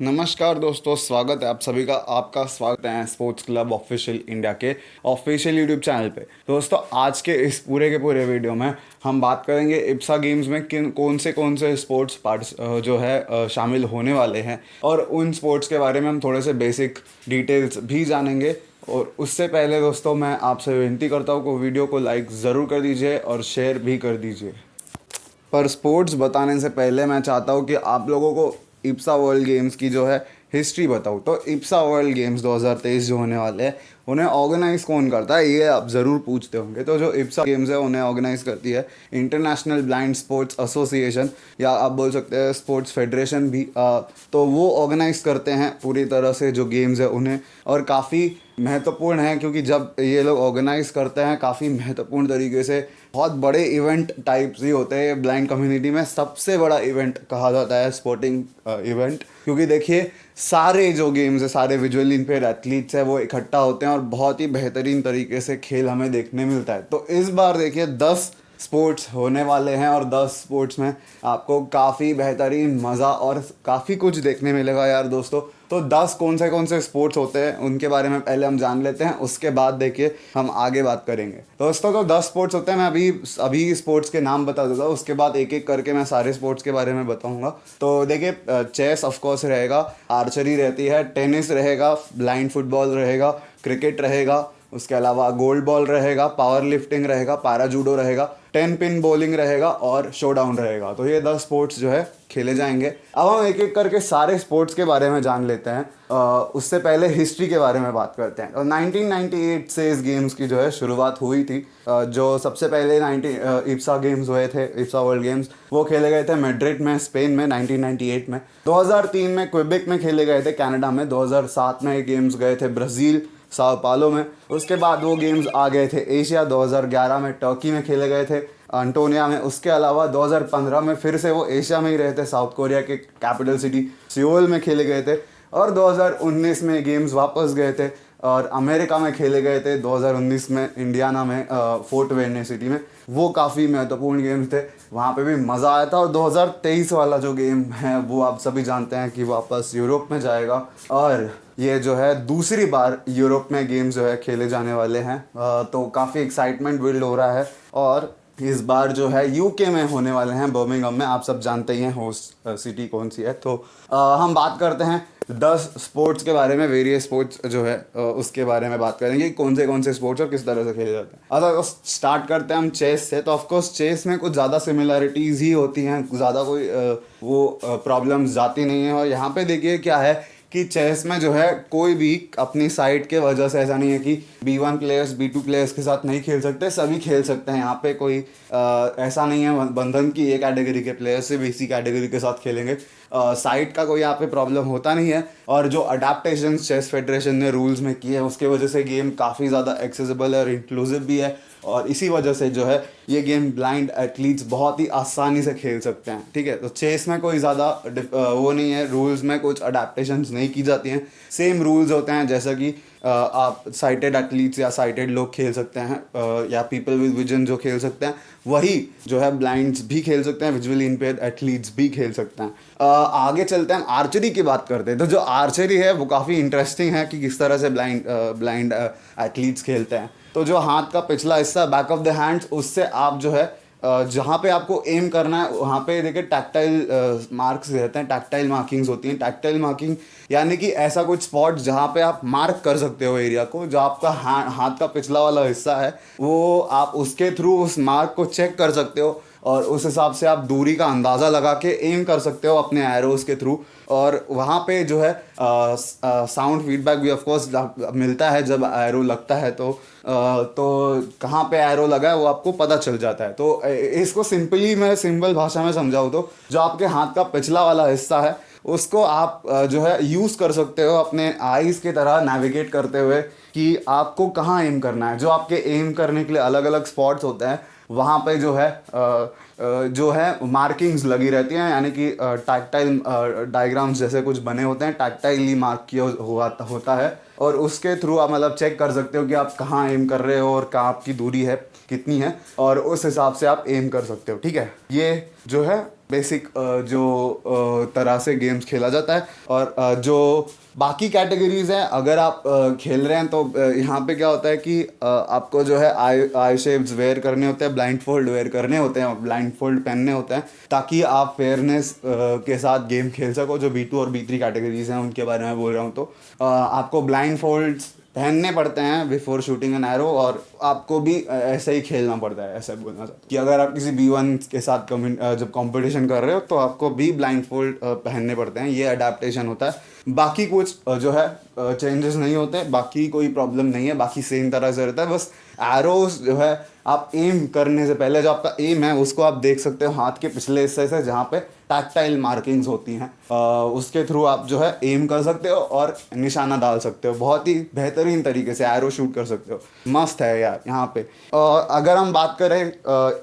नमस्कार दोस्तों, स्वागत है आप सभी का। आपका स्वागत है स्पोर्ट्स क्लब ऑफिशियल इंडिया के ऑफिशियल यूट्यूब चैनल पे। दोस्तों, आज के इस पूरे के पूरे वीडियो में हम बात करेंगे इप्सा गेम्स में कौन से स्पोर्ट्स पार्ट्स जो है शामिल होने वाले हैं, और उन स्पोर्ट्स के बारे में हम थोड़े से बेसिक डिटेल्स भी जानेंगे। और उससे पहले दोस्तों, मैं आपसे विनती करता हूँ कि वीडियो को लाइक ज़रूर कर दीजिए और शेयर भी कर दीजिए। पर स्पोर्ट्स बताने से पहले मैं चाहता हूँ कि आप लोगों को इप्सा वर्ल्ड गेम्स की जो है हिस्ट्री बताऊँ। तो इप्सा वर्ल्ड गेम्स 2023 जो होने वाले हैं, उन्हें ऑर्गेनाइज कौन करता है, ये आप ज़रूर पूछते होंगे। तो जो इप्सा गेम्स है उन्हें ऑर्गेनाइज करती है इंटरनेशनल ब्लाइंड स्पोर्ट्स एसोसिएशन, या आप बोल सकते हैं स्पोर्ट्स फेडरेशन भी। तो वो ऑर्गेनाइज करते हैं पूरी तरह से जो गेम्स है उन्हें, और काफ़ी महत्वपूर्ण है क्योंकि जब ये लोग ऑर्गेनाइज करते हैं काफ़ी महत्वपूर्ण तरीके से, बहुत बड़े इवेंट टाइप्स ही होते हैं। ब्लाइंड कम्युनिटी में सबसे बड़ा इवेंट कहा जाता है स्पोर्टिंग इवेंट, क्योंकि देखिए सारे जो गेम्स है, सारे विजुअली इम्पेयर्ड एथलीट्स है, वो इकट्ठा होते हैं और बहुत ही बेहतरीन तरीके से खेल हमें देखने मिलता है। तो इस बार देखिए 10 स्पोर्ट्स होने वाले हैं, और 10 स्पोर्ट्स में आपको काफ़ी बेहतरीन मज़ा और काफ़ी कुछ देखने मिलेगा यार दोस्तों। तो 10 कौन से स्पोर्ट्स होते हैं उनके बारे में पहले हम जान लेते हैं, उसके बाद देखिए हम आगे बात करेंगे। दोस्तों, तो 10 स्पोर्ट्स होते हैं। मैं अभी स्पोर्ट्स के नाम बता देता हूँ, उसके बाद एक एक करके मैं सारे स्पोर्ट्स के बारे में बताऊँगा। तो देखिए, चेस ऑफकोर्स रहेगा, आर्चरी रहती है, टेनिस रहेगा, ब्लाइंड फुटबॉल रहेगा, क्रिकेट रहेगा, उसके अलावा गोल्ड बॉल रहेगा, पावर लिफ्टिंग रहेगा, पैरा जूडो रहेगा, 10 पिन बॉलिंग रहेगा और शोडाउन रहेगा। तो ये 10 स्पोर्ट्स जो है खेले जाएंगे। अब हम एक एक करके सारे स्पोर्ट्स के बारे में जान लेते हैं। उससे पहले हिस्ट्री के बारे में बात करते हैं। और 1998 से इस गेम्स की जो है शुरुआत हुई थी। जो सबसे पहले इप्सा गेम्स हुए थे, इप्सा वर्ल्ड गेम्स, वो खेले गए थे मैड्रिड में, स्पेन में 1998 में। 2003 में क्वेबेक में खेले गए थे, कनाडा में। 2007 में ये गेम्स गए थे ब्राज़ील, साओ पालो में। उसके बाद वो गेम्स आ गए थे एशिया। 2011 में टर्की में खेले गए थे, अंटोनिया में। उसके अलावा 2015 में फिर से वो एशिया में ही रहे थे, साउथ कोरिया के कैपिटल सिटी सियोल में खेले गए थे। और 2019 में गेम्स वापस गए थे और अमेरिका में खेले गए थे 2019 में, इंडियाना में, फोर्ट वेर्ने सिटी में। वो काफ़ी महत्वपूर्ण गेम्स थे, वहाँ पे भी मज़ा आया था। और 2023 वाला जो गेम है वो आप सभी जानते हैं कि वापस यूरोप में जाएगा, और ये जो है दूसरी बार यूरोप में गेम्स जो है खेले जाने वाले हैं। तो काफ़ी एक्साइटमेंट बिल्ड हो रहा है। और इस बार जो है यूके में होने वाले हैं, बर्मिंघम में। आप सब जानते ही हैं होस्ट सिटी कौन सी है। तो हम बात करते हैं 10 स्पोर्ट्स के बारे में, वेरियस स्पोर्ट्स जो है उसके बारे में बात करेंगे, कौन से स्पोर्ट्स और किस तरह से खेले जाते हैं। अगर स्टार्ट करते हैं हम चेस से, तो ऑफकोर्स चेस में कुछ ज़्यादा सिमिलरिटीज़ ही होती हैं, ज़्यादा कोई वो प्रॉब्लम्स जाती नहीं है। और यहाँ पे देखिए क्या है कि चेस में जो है कोई भी अपनी साइड के वजह से, ऐसा नहीं है कि B1 प्लेयर्स B2 प्लेयर्स के साथ नहीं खेल सकते, सभी खेल सकते हैं। यहाँ पे कोई ऐसा नहीं है बंधन की ये कैटेगरी के प्लेयर्स सिर्फ इसी कैटेगरी के साथ खेलेंगे। साइड का कोई यहाँ पे प्रॉब्लम होता नहीं है। और जो अडेप्टेशन चेस फेडरेशन ने रूल्स में किए हैं उसके वजह से गेम काफ़ी ज़्यादा एक्सेसिबल है और इंक्लूसिव भी है। और इसी वजह से जो है ये गेम ब्लाइंड एथलीट्स बहुत ही आसानी से खेल सकते हैं। ठीक है, तो चेस में कोई ज़्यादा वो नहीं है, रूल्स में कुछ अडेप्टेशंस नहीं की जाती हैं, सेम रूल्स होते हैं जैसा कि आप साइटेड एथलीट्स या साइटेड लोग खेल सकते हैं, या पीपल विद विजन जो खेल सकते हैं, वही जो है ब्लाइंड्स भी खेल सकते हैं, विजुअली इम्पेयर्ड एथलीट्स भी खेल सकते हैं। आगे चलते हैं, आर्चरी की बात करते हैं। तो जो आर्चरी है वो काफ़ी इंटरेस्टिंग है कि किस तरह से ब्लाइंड एथलीट्स खेलते हैं। तो जो हाथ का पिछला हिस्सा, बैक ऑफ द हैंड्स, उससे आप जो है जहाँ पे आपको एम करना है वहाँ पे देखिए टैक्टाइल मार्क्स रहते हैं, टैक्टाइल मार्किंग्स होती हैं। टैक्टाइल मार्किंग यानी कि ऐसा कुछ स्पॉट जहाँ पे आप मार्क कर सकते हो एरिया को। जो आपका हाथ का पिछला वाला हिस्सा है वो आप उसके थ्रू उस मार्क को चेक कर सकते हो, और उस हिसाब से आप दूरी का अंदाज़ा लगा के एम कर सकते हो अपने एरोज़ के थ्रू। और वहाँ पे जो है साउंड फीडबैक भी ऑफकोर्स मिलता है जब एरो लगता है। तो कहाँ पे एरो लगा है वो आपको पता चल जाता है। तो इसको मैं सिंपल भाषा में समझाऊँ तो जो आपके हाथ का पिछला वाला हिस्सा है उसको आप जो है यूज़ कर सकते हो अपने आईज़ की तरह नेविगेट करते हुए कि आपको कहाँ एम करना है। जो आपके एम करने के लिए अलग अलग स्पॉट्स होते हैं वहाँ पे जो है मार्किंग्स लगी रहती हैं, यानी कि टैक्टाइल डायग्राम्स जैसे कुछ बने होते हैं, टैक्टाइली मार्क किया होता है। और उसके थ्रू आप मतलब चेक कर सकते हो कि आप कहाँ एम कर रहे हो और कहाँ आपकी दूरी है कितनी है, और उस हिसाब से आप एम कर सकते हो। ठीक है, ये जो है बेसिक जो तरह से गेम्स खेला जाता है। और जो बाकी कैटेगरीज हैं, अगर आप खेल रहे हैं तो यहाँ पे क्या होता है कि आपको जो है आई शेप्स वेयर करने होते हैं, ब्लाइंड फोल्ड वेयर करने होते हैं, ब्लाइंड फोल्ड पहनने होते हैं, ताकि आप फेयरनेस के साथ गेम खेल सको। जो B2 और B3 कैटेगरीज हैं उनके बारे में बोल रहा हूँ, तो आपको ब्लाइंड फोल्ड्स पहनने पड़ते हैं बिफोर शूटिंग एन एरो, और आपको भी ऐसे ही खेलना पड़ता है। ऐसा बोलना चाहता हूँ कि अगर आप किसी B1 के साथ जब कंपटीशन कर रहे हो तो आपको भी ब्लाइंड फोल्ड पहनने पड़ते हैं। ये अडेप्टेशन होता है। बाकी कुछ जो है चेंजेस नहीं होते, बाकी कोई प्रॉब्लम नहीं है, बाकी सेम तरह से रहता है। बस एरोस जो है आप एम करने से पहले जो आपका एम है उसको आप देख सकते हो हाथ के पिछले हिस्से से, जहाँ पे टैक्टाइल मार्किंग्स होती हैं, उसके थ्रू आप जो है एम कर सकते हो और निशाना डाल सकते हो। बहुत ही बेहतरीन तरीके से एरो शूट कर सकते हो। मस्त है यार यहाँ पे। अगर हम बात करें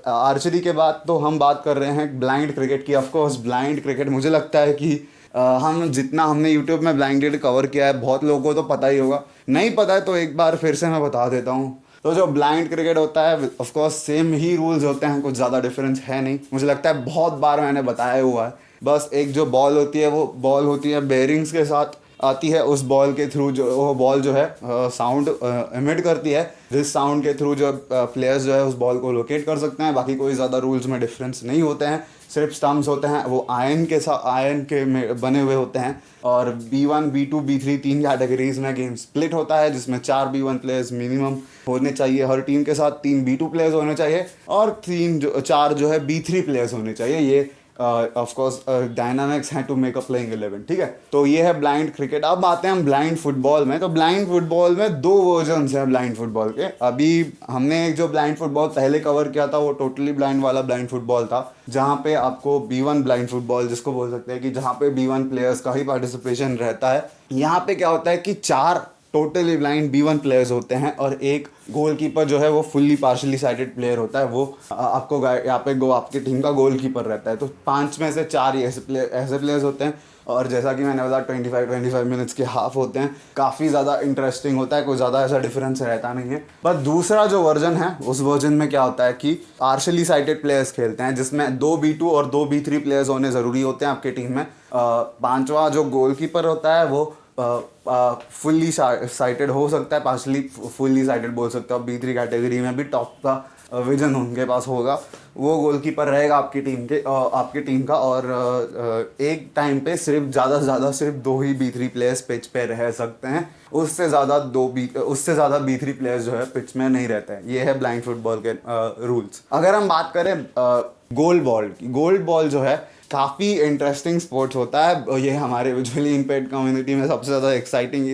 आर्चरी के बाद, तो हम बात कर रहे हैं ब्लाइंड क्रिकेट की। ऑफकोर्स ब्लाइंड क्रिकेट, मुझे लगता है कि हमने यूट्यूब में ब्लाइंड क्रिकेट कवर किया है, बहुत लोगों को तो पता ही होगा। नहीं पता है तो एक बार फिर से मैं बता देता हूँ। तो जो ब्लाइंड क्रिकेट होता है, of course same he rules होते हैं, कुछ ज़्यादा डिफरेंस है नहीं। मुझे लगता है बहुत बार मैंने बताया हुआ है। बस एक जो बॉल होती है, वो बॉल होती है बेयरिंग्स के साथ आती है। उस बॉल के थ्रू जो वो बॉल जो है साउंड एमिट करती है, जिस साउंड के थ्रू जो प्लेयर्स जो है उस बॉल को लोकेट कर सकते हैं। बाकी कोई ज़्यादा रूल्स में डिफरेंस नहीं होते हैं। सिर्फ स्टम्प्स होते हैं, वो आयरन के साथ आयरन के में बने हुए होते हैं। और B1 B2 B3 तीन कैटेगरीज में गेम स्प्लिट होता है, जिसमें 4 B1 प्लेयर्स मिनिमम होने चाहिए हर टीम के साथ, 3 B2 प्लेयर्स होने चाहिए, और 4 जो है B3 प्लेयर्स होने चाहिए। ये ऑफ कोर्स डायनामिक्स हैं टू मेक अ प्लेइंग 11, ठीक है। तो ये है ब्लाइंड क्रिकेट। अब आते हैं हम ब्लाइंड फुटबॉल में। तो ब्लाइंड फुटबॉल में 2 वर्जन्स हैं ब्लाइंड फुटबॉल के। अभी हमने एक जो ब्लाइंड फुटबॉल पहले कवर किया था वो टोटली ब्लाइंड वाला ब्लाइंड फुटबॉल था, जहाँ पे आपको B1 ब्लाइंड फुटबॉल जिसको बोल सकते हैं, कि जहाँ पे B1 प्लेयर्स का ही पार्टिसिपेशन रहता है। यहाँ पे क्या होता है कि 4 टोटली ब्लाइंड B1 प्लेयर्स होते हैं, और एक गोलकीपर जो है वो फुल्ली पार्शली साइटेड प्लेयर होता है। वो आपको यहाँ पे आपकी टीम का गोलकीपर रहता है। तो 5 में से 4 ही ऐसे प्लेयर्स होते हैं। और जैसा कि मैंने बताया 25 मिनट्स के हाफ होते हैं। काफ़ी ज़्यादा इंटरेस्टिंग होता है, कोई ज़्यादा ऐसा डिफरेंस रहता नहीं है। पर दूसरा जो वर्जन है, उस वर्जन में क्या होता है कि पार्शली साइटेड प्लेयर्स खेलते हैं, जिसमें 2 B2 और 2 B3 प्लेयर्स होने ज़रूरी होते हैं आपकी टीम में। 5वां जो गोलकीपर होता है वो फुल्ली साइटेड हो सकता है, पार्शली फुल्ली साइटेड बोल सकते हो। B3 कैटेगरी में भी टॉप का विजन उनके पास होगा, वो गोलकीपर रहेगा आपकी टीम का। और एक टाइम पे ज़्यादा से ज़्यादा सिर्फ 2 ही B3 प्लेयर्स पिच पे रह सकते हैं। उससे ज़्यादा B3 प्लेयर्स जो है पिच में नहीं रहते हैं। ये है ब्लाइंड फुटबॉल के रूल्स। अगर हम बात करें गोल बॉल की, गोल बॉल जो है काफ़ी इंटरेस्टिंग स्पोर्ट्स होता है। ये हमारे विजुअली इम्पेयर्ड कम्युनिटी में सबसे ज़्यादा एक्साइटिंग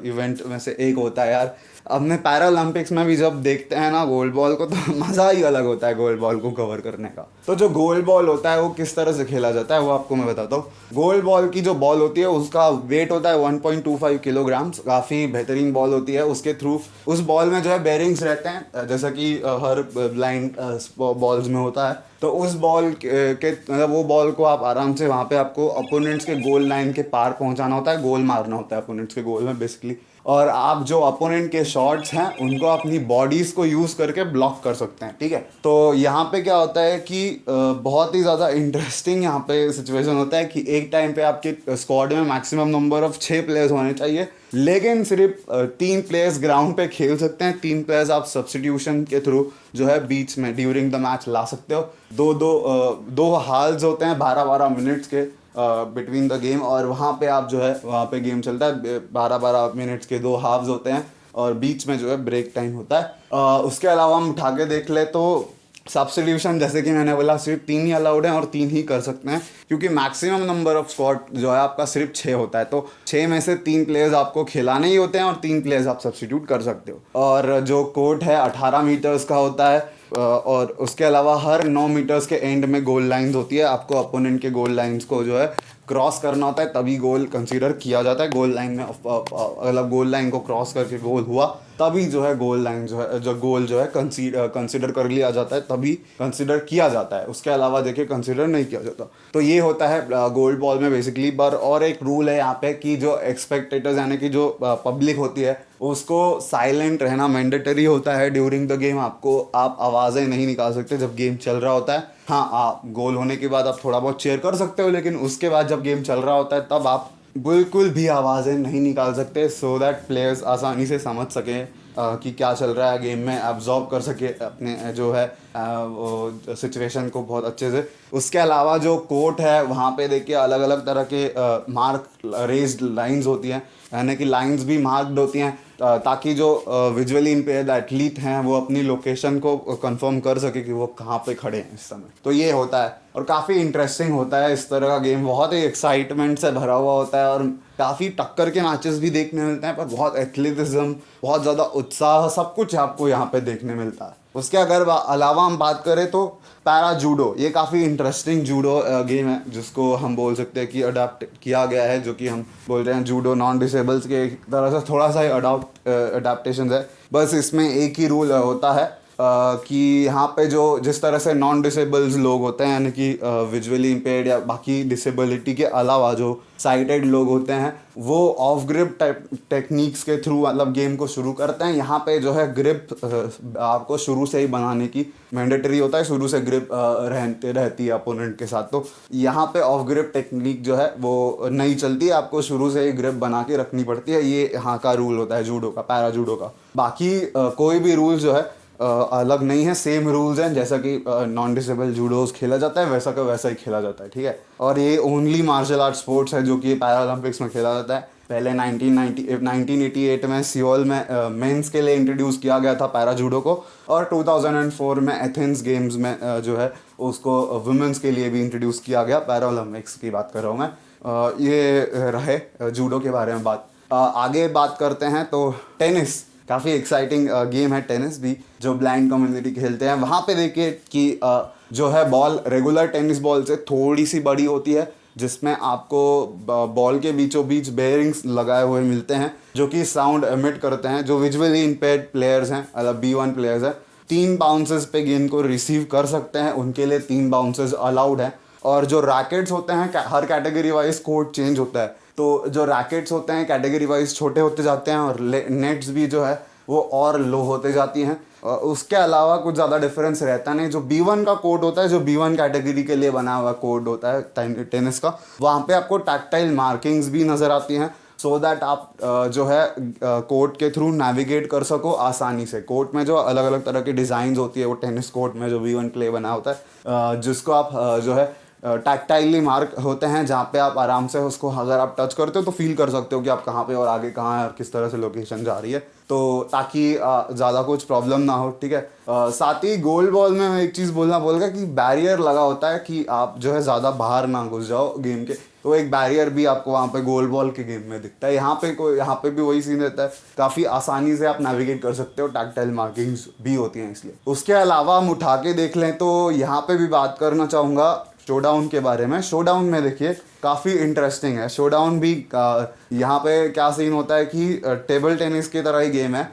इवेंट में से एक होता है यार। अपने पैरालंपिक्स में भी जब देखते हैं ना गोल बॉल को, तो मज़ा ही अलग होता है गोल बॉल को कवर करने का। तो जो गोल बॉल होता है वो किस तरह से खेला जाता है वो आपको मैं बताता हूँ। गोल बॉल की जो बॉल होती है उसका वेट होता है 1.25 किलोग्राम्स। काफ़ी बेहतरीन बॉल होती है। उसके थ्रू उस बॉल में जो है बेरिंग्स रहते हैं, जैसा कि हर ब्लाइंड बॉल्स में होता है। तो उस बॉल के मतलब वो बॉल को आप आराम से वहाँ पे आपको अपोनेंट्स के गोल लाइन के पार पहुँचाना होता है, गोल मारना होता है अपोनेंट्स के गोल में बेसिकली। और आप जो अपोनेंट के शॉट्स हैं उनको अपनी बॉडीज़ को यूज़ करके ब्लॉक कर सकते हैं, ठीक है। तो यहाँ पे क्या होता है कि बहुत ही ज़्यादा इंटरेस्टिंग यहाँ पे सिचुएशन होता है कि एक टाइम पे आपके स्क्वाड में मैक्सिमम नंबर ऑफ 6 प्लेयर्स होने चाहिए, लेकिन सिर्फ 3 प्लेयर्स ग्राउंड पे खेल सकते हैं। 3 प्लेयर्स आप सब्स्टिट्यूशन के थ्रू जो है बीच में ड्यूरिंग द मैच ला सकते हो। दो हाल्स होते हैं 12-12 मिनट्स के बिटवीन द गेम, और वहाँ पे आप जो है वहाँ पे गेम चलता है 12-12 मिनट्स के 2 हाफ्स होते हैं, और बीच में जो है ब्रेक टाइम होता है। उसके अलावा हम उठा के देख ले तो सब्स्टिट्यूशन जैसे कि मैंने बोला सिर्फ 3 ही अलाउड हैं, और 3 ही कर सकते हैं, क्योंकि मैक्सिमम नंबर ऑफ स्क्वाड जो है आपका सिर्फ 6 होता है। तो 6 में से 3 प्लेयर्स आपको खिलाने ही होते हैं, और 3 प्लेयर्स आप सब्स्टिट्यूट कर सकते हो। और जो कोर्ट है 18 मीटर्स का होता है, और उसके अलावा हर 9 मीटर्स के एंड में गोल लाइंस होती है। आपको अपोनेंट के गोल लाइंस को जो है क्रॉस करना होता है, तभी गोल कंसीडर किया जाता है। गोल लाइन में मतलब गोल लाइन को क्रॉस करके गोल हुआ तभी जो है गोल लाइन जो गोल जो है कंसीडर कर लिया जाता है, तभी कंसीडर किया जाता है। उसके अलावा देखिए कंसीडर नहीं किया जाता। तो ये होता है गोल्ड बॉल में बेसिकली। पर और एक रूल है यहाँ पे कि जो एक्सपेक्टेटर्स यानी कि जो पब्लिक होती है उसको साइलेंट रहना मैंडेटरी होता है ड्यूरिंग द गेम। आप आवाज़ें नहीं निकाल सकते जब गेम चल रहा होता है। हाँ, आप गोल होने के बाद आप थोड़ा बहुत चेयर कर सकते हो, लेकिन उसके बाद जब गेम चल रहा होता है तब आप बिल्कुल भी आवाज़ें नहीं निकाल सकते, सो दैट प्लेयर्स आसानी से समझ सकें कि क्या चल रहा है गेम में, एब्जॉर्ब कर सके अपने जो है सिचुएशन को बहुत अच्छे से। उसके अलावा जो कोर्ट है वहाँ पे देखिए अलग अलग तरह के मार्क रेज्ड लाइंस होती हैं, यानी कि लाइंस भी मार्क्ड होती हैं ताकि जो विजुअली इम्पेयर्ड एथलीट हैं वो अपनी लोकेशन को कंफर्म कर सके कि वो कहाँ पे खड़े हैं इस समय। तो ये होता है और काफ़ी इंटरेस्टिंग होता है इस तरह का गेम, बहुत ही एक्साइटमेंट से भरा हुआ होता है और काफ़ी टक्कर के मैचेस भी देखने मिलते हैं, पर बहुत एथलेटिज्म, बहुत ज़्यादा उत्साह, सब कुछ आपको यहाँ पे देखने मिलता है। उसके अलावा हम बात करें तो पैरा जूडो, ये काफ़ी इंटरेस्टिंग जूडो गेम है जिसको हम बोल सकते हैं कि अडाप्ट किया गया है, जो कि हम बोल रहे हैं जूडो नॉन डिसेबल्स के एक तरह से थोड़ा सा ही अडाप्टेशन है। बस इसमें एक ही रूल होता है कि यहाँ पे जो जिस तरह से नॉन डिसेबल्स लोग होते हैं, यानी कि विजुअली इम्पेयर्ड या बाकी डिसेबिलिटी के अलावा जो साइटेड लोग होते हैं, वो ऑफ ग्रिप टेक्निक्स के थ्रू मतलब गेम को शुरू करते हैं। यहाँ पे जो है ग्रिप आपको शुरू से ही बनाने की मैंडेटरी होता है, शुरू से ग्रिप रहती है अपोनेंट के साथ। तो यहाँ पे ऑफ ग्रिप टेक्निक जो है वो नहीं चलती, आपको शुरू से ही ग्रिप बना के रखनी पड़ती है। ये यहाँ का रूल होता है जूडो का, पैरा जूडो का। बाकी कोई भी रूल जो है अलग नहीं है, सेम रूल्स हैं जैसा कि नॉन डिसेबल जूडोस खेला जाता है वैसा का वैसा ही खेला जाता है, ठीक है। और ये ओनली मार्शल आर्ट स्पोर्ट्स है जो कि पैरा ओलंपिक्स में खेला जाता है। पहले 1988 में सियोल में मेंस के लिए इंट्रोड्यूस किया गया था पैरा जूडो को, और 2004 में एथेंस गेम्स में जो है उसको वुमेंस के लिए भी इंट्रोड्यूस किया गया। पैरा ओलंपिक्स की बात कर रहा हूँ मैं। ये रहे जूडो के बारे में बात। आगे बात करते हैं तो टेनिस, काफ़ी एक्साइटिंग गेम है टेनिस भी, जो ब्लाइंड कम्युनिटी खेलते हैं। वहाँ पे देखिए कि जो है बॉल रेगुलर टेनिस बॉल से थोड़ी सी बड़ी होती है, जिसमें आपको बॉल के बीचों बीच बेयरिंग्स लगाए हुए मिलते हैं जो कि साउंड एमिट करते हैं। जो विजुअली इम्पेयर्ड प्लेयर्स हैं, मतलब B1 प्लेयर्स हैं, 3 बाउंसेस पे गेंद को रिसीव कर सकते हैं, उनके लिए 3 बाउंसेस अलाउड हैं। और जो रैकेट्स होते हैं, हर कैटेगरी वाइज कोर्ट चेंज होता है, तो जो रैकेट्स होते हैं कैटेगरी वाइज छोटे होते जाते हैं और नेट्स भी जो है वो और लो होते जाती हैं। उसके अलावा कुछ ज़्यादा डिफरेंस रहता नहीं। जो B1 का कोर्ट होता है, जो B1 कैटेगरी के लिए बना हुआ कोर्ट होता है टेनिस का, वहाँ पे आपको टैक्टाइल मार्किंग्स भी नज़र आती हैं, सो दैट आप जो है कोर्ट के थ्रू नेविगेट कर सको आसानी से। कोर्ट में जो अलग अलग तरह की डिज़ाइंस होती है वो टेनिस कोर्ट में जो B1 के लिए बना होता है, जिसको आप जो है टैक्टाइली मार्क होते हैं, जहाँ पे आप आराम से उसको अगर आप टच करते हो तो फील कर सकते हो कि आप कहाँ पे और आगे कहाँ है और किस तरह से लोकेशन जा रही है, तो ताकि ज़्यादा कुछ प्रॉब्लम ना हो, ठीक है। साथ ही गोल बॉल में मैं एक चीज़ बोलूँगा कि बैरियर लगा होता है कि आप जो है ज़्यादा बाहर ना घुस जाओ गेम के, तो एक बैरियर भी आपको वहाँ पे गोल बॉल के गेम में दिखता है। यहाँ पे भी वही सीन रहता है, काफ़ी आसानी से आप नेविगेट कर सकते हो, टैक्टाइल मार्किंग्स भी होती हैं इसलिए। उसके अलावा हम उठा के देख लें तो यहाँ पे भी बात करना चाहूँगा शोडाउन के बारे में। शोडाउन में देखिए काफ़ी इंटरेस्टिंग है। शोडाउन भी यहाँ पे क्या सीन होता है कि टेबल टेनिस की तरह ही गेम है।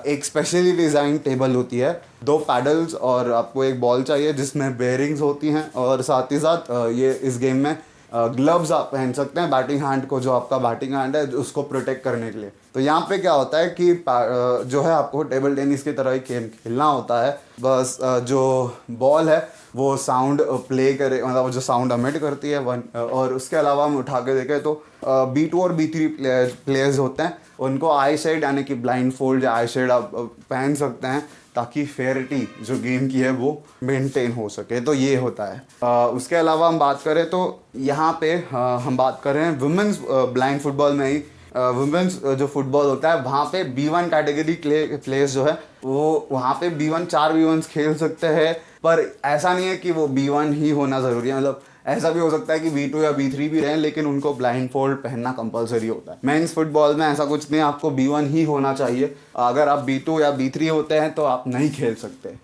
एक स्पेशली डिज़ाइन टेबल होती है, 2 पैडल्स और आपको एक बॉल चाहिए जिसमें बेयरिंग्स होती हैं, और साथ ही साथ ये इस गेम में ग्लव्स आप पहन सकते हैं बैटिंग हैंड को, जो आपका बैटिंग हैंड है उसको प्रोटेक्ट करने के लिए। तो यहाँ पे क्या होता है कि जो है आपको टेबल टेनिस की तरह ही खेलना होता है, बस जो बॉल है वो साउंड प्ले करे, मतलब जो साउंड एमिट करती है वन। और उसके अलावा हम उठा के देखें तो B2 और B3 प्लेयर्स होते हैं, उनको आई शेड यानी कि ब्लाइंड फोल्ड या आई शेड आप पहन सकते हैं ताकि फेयरिटी जो गेम की है वो मेंटेन हो सके। तो ये होता है। उसके अलावा हम बात करें तो यहाँ पे हम बात कर रहे हैं वुमेंस ब्लाइंड फुटबॉल में ही। वुमेंस जो फुटबॉल होता है वहाँ पे B1 कैटेगरी प्लेयर्स जो है वो वहाँ पे B1 4 B1s खेल सकते हैं, पर ऐसा नहीं है कि वो B1 ही होना ज़रूरी है। मतलब ऐसा भी हो सकता है कि B2 या B3 भी रहें, लेकिन उनको ब्लाइंड फोल्ड पहनना कंपलसरी होता है। मेंस फुटबॉल में ऐसा कुछ नहीं, आपको B1 ही होना चाहिए। अगर आप B2 या B3 होते हैं तो आप नहीं खेल सकते।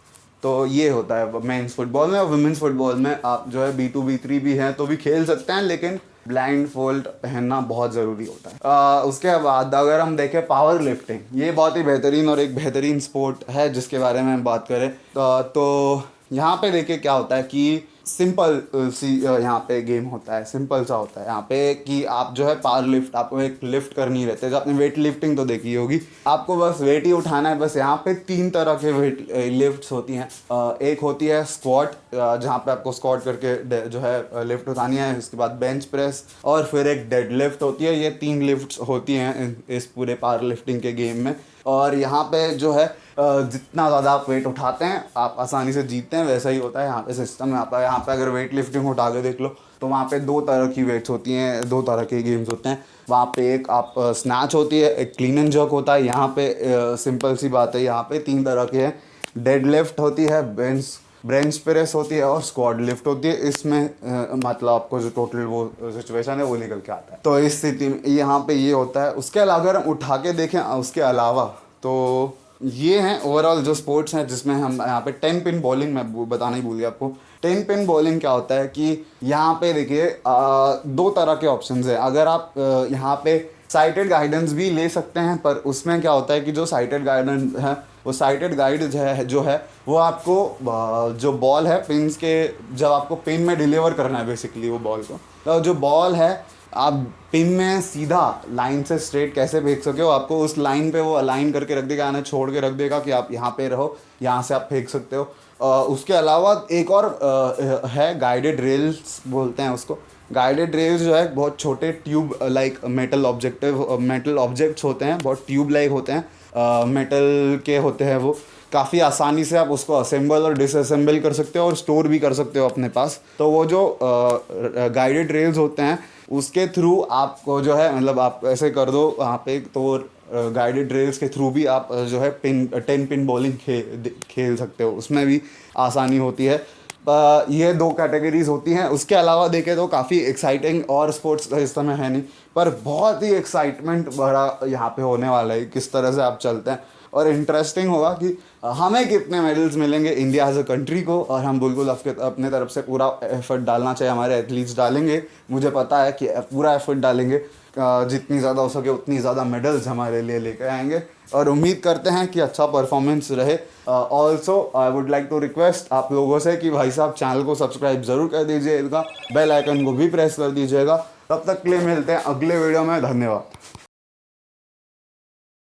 तो ये होता है मेंस फुटबॉल में। और वुमेंस फुटबॉल में आप जो है B2 B3 भी हैं तो भी खेल सकते हैं, लेकिन ब्लाइंड फोल्ड पहनना बहुत ज़रूरी होता है। उसके बाद अगर हम देखें पावर लिफ्टिंग, ये बहुत ही बेहतरीन और एक बेहतरीन स्पोर्ट है जिसके बारे में हम बात करें तो यहाँ पे देखिए क्या होता है कि सिंपल सी यहाँ पे गेम होता है, सिंपल सा होता है यहाँ पे कि आप जो है पावर लिफ्ट, आपको एक लिफ्ट करनी रहती है। जो आपने वेट लिफ्टिंग तो देखी होगी, आपको बस वेट ही उठाना है। बस यहाँ पे 3 तरह के वेट लिफ्ट्स होती हैं। एक होती है स्क्वाट, जहाँ पे आपको स्क्वाट करके जो है लिफ्ट उठानी है। उसके बाद बेंच प्रेस और फिर एक डेड लिफ्ट होती है। ये 3 लिफ्ट्स होती हैं इस पूरे पावर लिफ्टिंग के गेम में। और यहाँ पे जो है जितना ज़्यादा आप वेट उठाते हैं आप आसानी से जीतते हैं, वैसा ही होता है यहाँ पे सिस्टम। यहाँ पे अगर वेट लिफ्टिंग उठा के देख लो तो वहाँ पे 2 तरह की वेट्स होती हैं, 2 तरह के गेम्स होते हैं वहाँ पे। एक आप स्नैच होती है, एक क्लीन एंड जर्क होता है। यहाँ पे सिंपल सी बात है, यहाँ पे 3 तरह के हैं। डेड लिफ्ट होती है, बेंच प्रेस होती है और स्क्वाड लिफ्ट होती है। इसमें मतलब आपको जो टोटल वो सिचुएशन है वो निकल के आता है। तो इस स्थिति में यहाँ पे ये होता है। उसके अलावा अगर हम उठा के देखें उसके अलावा, तो ये हैं ओवरऑल जो स्पोर्ट्स हैं जिसमें हम यहाँ पे 10 पिन बॉलिंग मैं बताना ही भूल गया आपको। 10 पिन बॉलिंग क्या होता है कि यहाँ पे देखिए 2 तरह के ऑप्शंस हैं। अगर आप यहाँ पे साइटेड गाइडेंस भी ले सकते हैं, पर उसमें क्या होता है कि जो साइटेड गाइडेंस है वो साइटेड गाइड जो है वो आपको जो बॉल है पिन्स के, जब आपको पिन में डिलीवर करना है बेसिकली वो बॉल को, तो जो बॉल है आप पिन में सीधा लाइन से स्ट्रेट कैसे फेंक सके हो, आपको उस लाइन पे वो अलाइन करके रख देगा, यानी छोड़ के रख देगा कि आप यहाँ पे रहो, यहाँ से आप फेंक सकते हो। उसके अलावा एक और है गाइडेड रेल्स बोलते हैं उसको। गाइडेड रेल्स जो है बहुत छोटे ट्यूब लाइक मेटल ऑब्जेक्ट्स होते हैं, बहुत ट्यूब लाइक होते हैं, मेटल के होते हैं। वो काफ़ी आसानी से आप उसको असेंबल और डिसअसेंबल कर सकते हो और स्टोर भी कर सकते हो अपने पास। तो वो जो गाइडेड रेल्स होते हैं उसके थ्रू आपको जो है, मतलब आप ऐसे कर दो वहाँ पे, तो गाइडेड रेल्स के थ्रू भी आप जो है 10 पिन बॉलिंग खेल सकते हो, उसमें भी आसानी होती है। ये 2 कैटेगरीज होती हैं। उसके अलावा देखें तो काफ़ी एक्साइटिंग और स्पोर्ट्स इस समय है नहीं, पर बहुत ही एक्साइटमेंट भरा यहाँ पे होने वाला है किस तरह से आप चलते हैं। और इंटरेस्टिंग होगा कि हमें कितने मेडल्स मिलेंगे इंडिया एज अ कंट्री को, और हम बिल्कुल अपने तरफ से पूरा एफर्ट डालना चाहिए। हमारे एथलीट्स डालेंगे, मुझे पता है कि पूरा एफर्ट डालेंगे, जितनी ज़्यादा हो सके उतनी ज़्यादा मेडल्स हमारे लिए लेकर आएंगे और उम्मीद करते हैं कि अच्छा परफॉर्मेंस रहे। Also I would like to request आप लोगों से कि भाई साहब चैनल को सब्सक्राइब ज़रूर कर दीजिएगा, बेल आइकन को भी प्रेस कर दीजिएगा। तब तक के लिए मिलते हैं अगले वीडियो में। धन्यवाद।